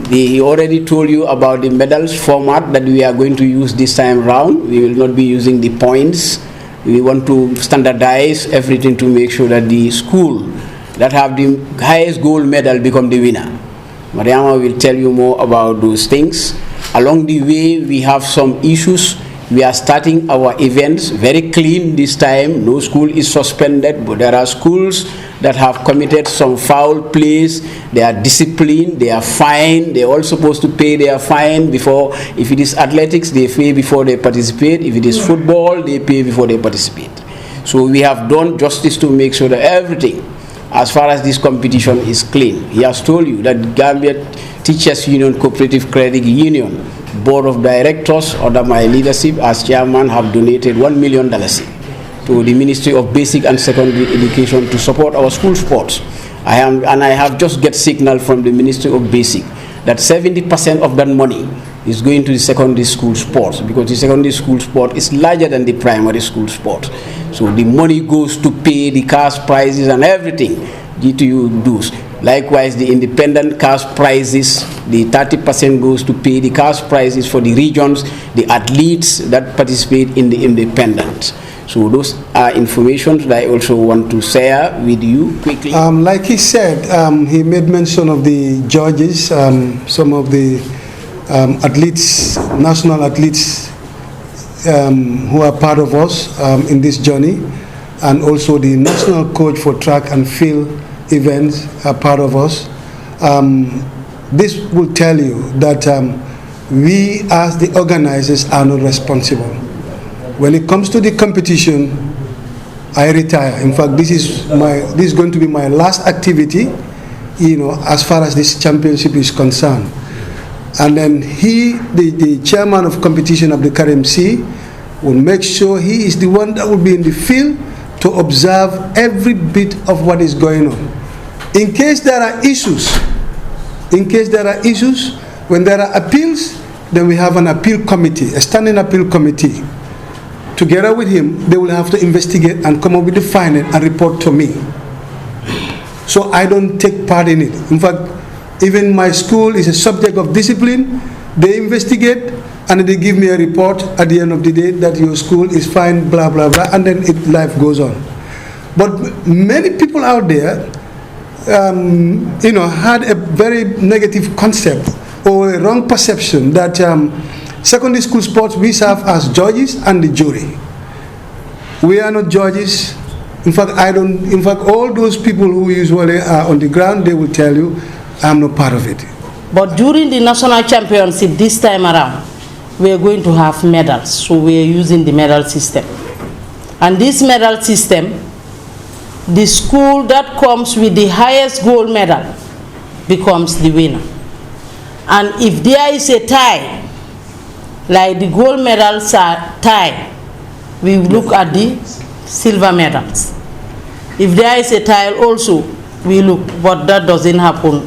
he already told you about the medals format that we are going to use this time round. We will not be using the points. We want to standardize everything to make sure that the school that have the highest gold medal become the winner. Mariama will tell you more about those things. Along the way, we have some issues. We are starting our events very clean this time. No school is suspended, but there are schools that have committed some foul plays. They are disciplined, they are fined. They are all supposed to pay their fine before. If it is athletics, they pay before they participate. If it is football, they pay before they participate. So we have done justice to make sure that everything, as far as this competition, is clean. He has told you that Gambia Teachers Union Cooperative Credit Union Board of Directors, under my leadership as chairman, have donated $1 million to the Ministry of Basic and Secondary Education to support our school sports. I have just get signal from the Ministry of Basic that 70% of that money is going to the secondary school sports, because the secondary school sport is larger than the primary school sport. So the money goes to pay the cash prizes and everything GTU dues. Likewise, the independent cash prizes, the 30% goes to pay the cash prizes for the regions, the athletes that participate in the independent. So those are information that I also want to share with you quickly. Like he said, he made mention of the judges, some of the athletes, national athletes who are part of us in this journey, and also the national coach for track and field events are part of us. This will tell you that we as the organizers are not responsible. When it comes to the competition, I retire. In fact, this is going to be my last activity, as far as this championship is concerned. And then the chairman of competition of the KRMC, will make sure he is the one that will be in the field to observe every bit of what is going on. In case there are issues, when there are appeals, then we have an appeal committee, a standing appeal committee. Together with him, they will have to investigate and come up with the finding and report to me. So I don't take part in it. In fact, even my school is a subject of discipline. They investigate and they give me a report at the end of the day that your school is fine, blah, blah, blah, and then life goes on. But many people out there, had a very negative concept or a wrong perception that secondary school sports, we serve as judges and the jury. We are not judges. In fact, all those people who usually are on the ground, they will tell you, I'm not part of it. But during the national championship this time around, we are going to have medals. So we are using the medal system. And this medal system, the school that comes with the highest gold medal becomes the winner. And if there is a tie, like the gold medals are tied, we look at the silver medals. If there is a tie also, we look, but that doesn't happen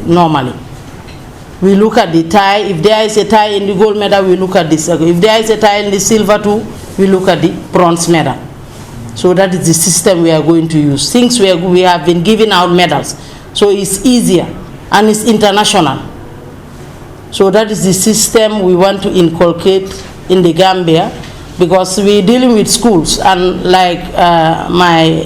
normally. We look at the tie. If there is a tie in the gold medal, we look at this. If there is a tie in the silver too, we look at the bronze medal. So that is the system we are going to use. Since we have been giving out medals, so it's easier and it's international. So that is the system we want to inculcate in the Gambia, because we're dealing with schools, and like my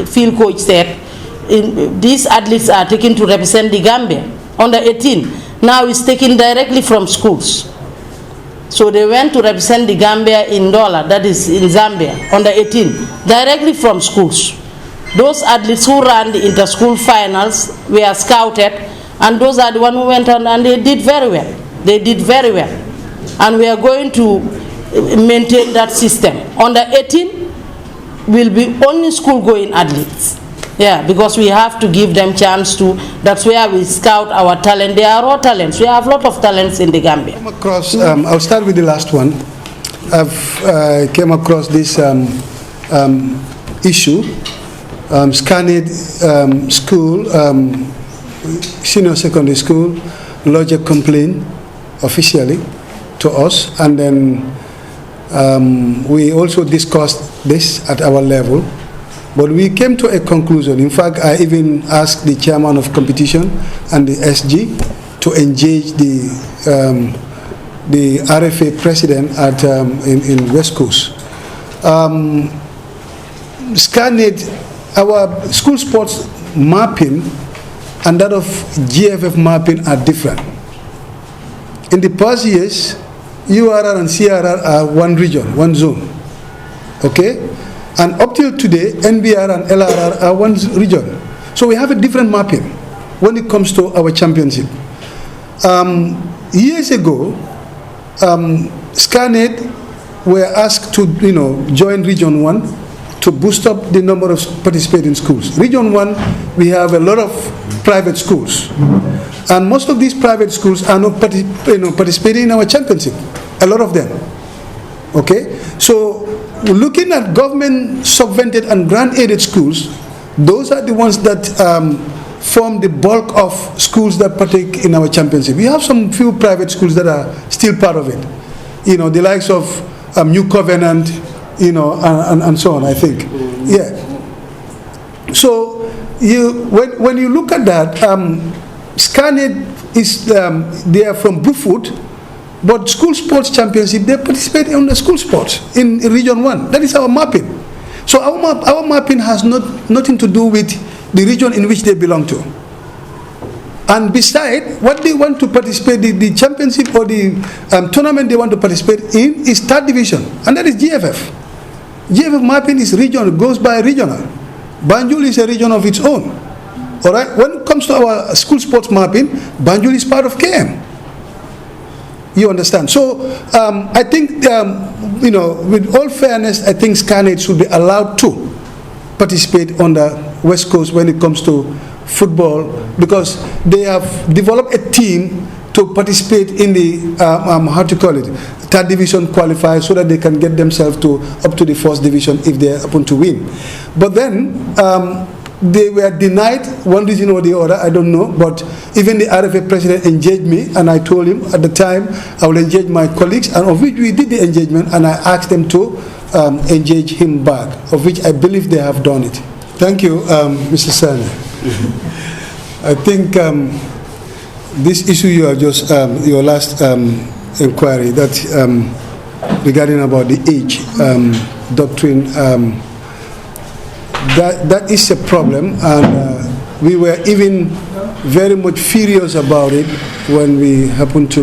field coach said, these athletes are taken to represent the Gambia. Under 18, now it's taken directly from schools. So they went to represent the Gambia in Dola, that is in Zambia, under 18, directly from schools. Those athletes who ran the inter-school finals were scouted, and those are the ones who went on and they did very well. They did very well. And we are going to maintain that system. Under 18 will be only school-going athletes. Yeah, because we have to give them chance to, that's where we scout our talent. They are raw talents. We have a lot of talents in the Gambia. I'll start with the last one. I've came across this issue. Scanid school, senior secondary school, lodged a complaint officially to us, and then we also discussed this at our level. But we came to a conclusion. In fact, I even asked the chairman of competition and the SG to engage the RFA president at in West Coast. Scarnet, our school sports mapping and that of GFF mapping are different. In the past years, URR and CRR are one region, one zone. Okay? And up till today, NBR and LRR are one region. So we have a different mapping when it comes to our championship. Years ago, Scarnet were asked to join Region 1 to boost up the number of participating schools. Region 1, we have a lot of private schools. And most of these private schools are not participating in our championship. A lot of them. Okay? So, looking at government subvented and grant-aided schools, those are the ones that form the bulk of schools that partake in our championship. We have some few private schools that are still part of it. The likes of New Covenant, and so on, I think. Yeah. So, when you look at that, Scarnet is, they are from Brufut, but school sports championship, they participate in the school sports in Region 1. That is our mapping. So our mapping has nothing to do with the region in which they belong to. And besides, what they want to participate, the championship or the tournament they want to participate in is third division, and that is GFF. GFF mapping is regional, goes by regional. Banjul is a region of its own. All right. When it comes to our school sports mapping, Banjul is part of KM. You understand? So I think with all fairness, I think Scarnet should be allowed to participate on the West Coast when it comes to football, because they have developed a team to participate in the third division qualifiers, so that they can get themselves up to the first division if they happen to win. But then they were denied one reason or the other, I don't know, but even the RFA president engaged me, and I told him at the time I will engage my colleagues, and of which we did the engagement, and I asked them to engage him back, of which I believe they have done it. Thank you, Mr. Sani. I think this issue you have just, your last inquiry, that regarding about the age doctrine, that is a problem, and we were even very much furious about it when we happened to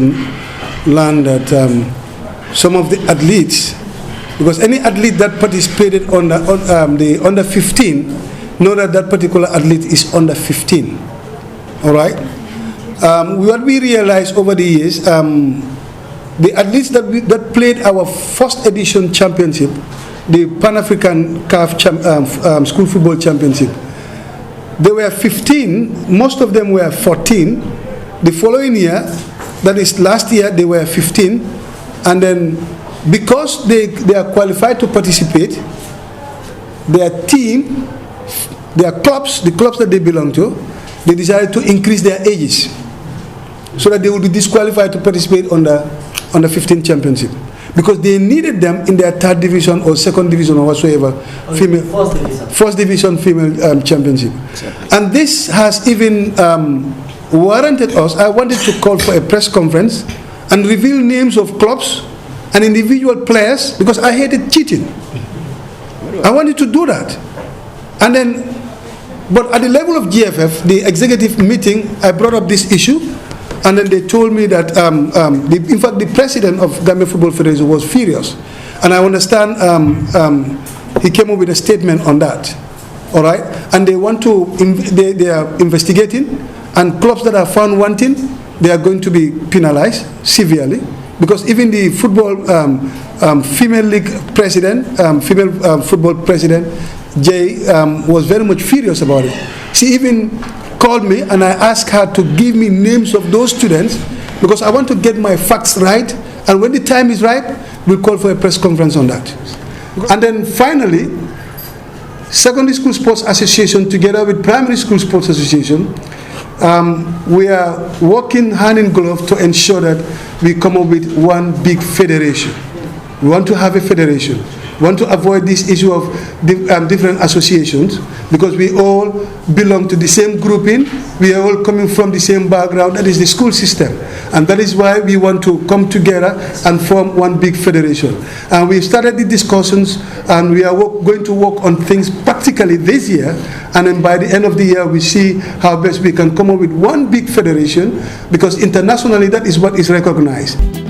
learn that some of the athletes, because any athlete that participated on the under 15, know that particular athlete is under 15. All right. What we realized over the years, the athletes that played our first edition championship, the Pan-African CAF School Football Championship, they were 15, most of them were 14. The following year, that is last year, they were 15. And then because they are qualified to participate, their team, their clubs, the clubs that they belong to, they decided to increase their ages so that they would be disqualified to participate on the 15 championship, because they needed them in their third division or second division or whatsoever, first division female championship. And this has even warranted us. I wanted to call for a press conference and reveal names of clubs and individual players, because I hated cheating. I wanted to do that. And then, but at the level of GFF, the executive meeting, I brought up this issue, and then they told me that, in fact, the president of Gambia Football Federation was furious. And I understand he came up with a statement on that. All right? And they want to, they are investigating, and clubs that are found wanting, they are going to be penalized severely, because even the football female league president, female football president, Jay, was very much furious about it. She even called me, and I asked her to give me names of those students, because I want to get my facts right, and when the time is right, we'll call for a press conference on that. And then finally, Secondary School Sports Association, together with Primary School Sports Association, we are working hand in glove to ensure that we come up with one big federation. We want to have a federation want to avoid this issue of different associations, because we all belong to the same grouping, we are all coming from the same background, that is the school system. And that is why we want to come together and form one big federation. And we started the discussions, and we are going to work on things practically this year, and then by the end of the year we see how best we can come up with one big federation, because internationally that is what is recognized.